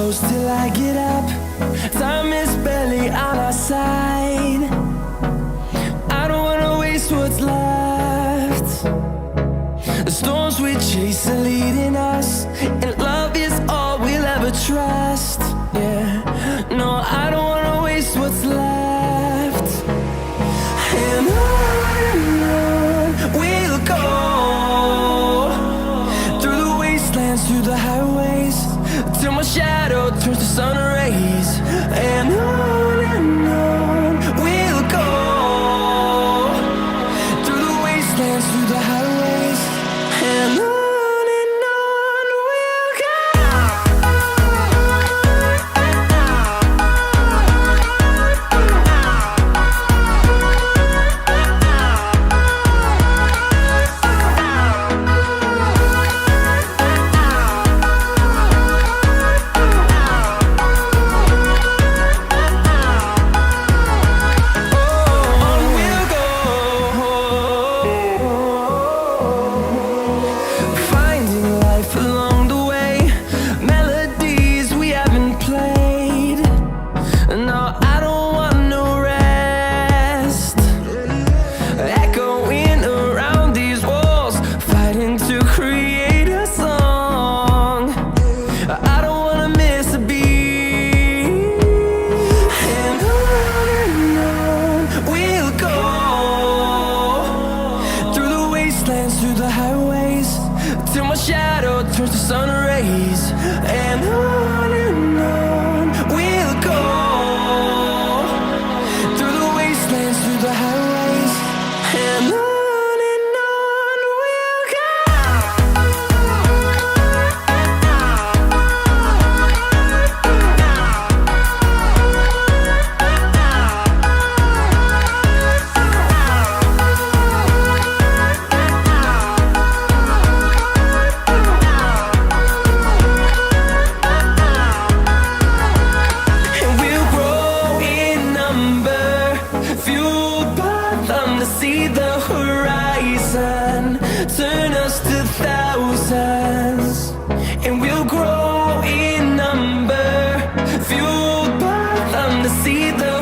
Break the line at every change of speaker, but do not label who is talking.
close till I get up. Time is barely on our side. I don't wanna waste what's left. The storms we chase are leading us, and love is all we'll ever trust. Yeah, no, I don't wanna waste what's left. And on we'll go, through the wastelands, through the highways, till my shadow turns to sun rays. And on we'll go, through the wastelands, through the highways, and on. Through the highways, till my shadow turns to sun rays. And on we'll go, through the wastelands, through the highways, and on. See the horizon turn us to thousands, and we'll grow in number, fueled by them to see the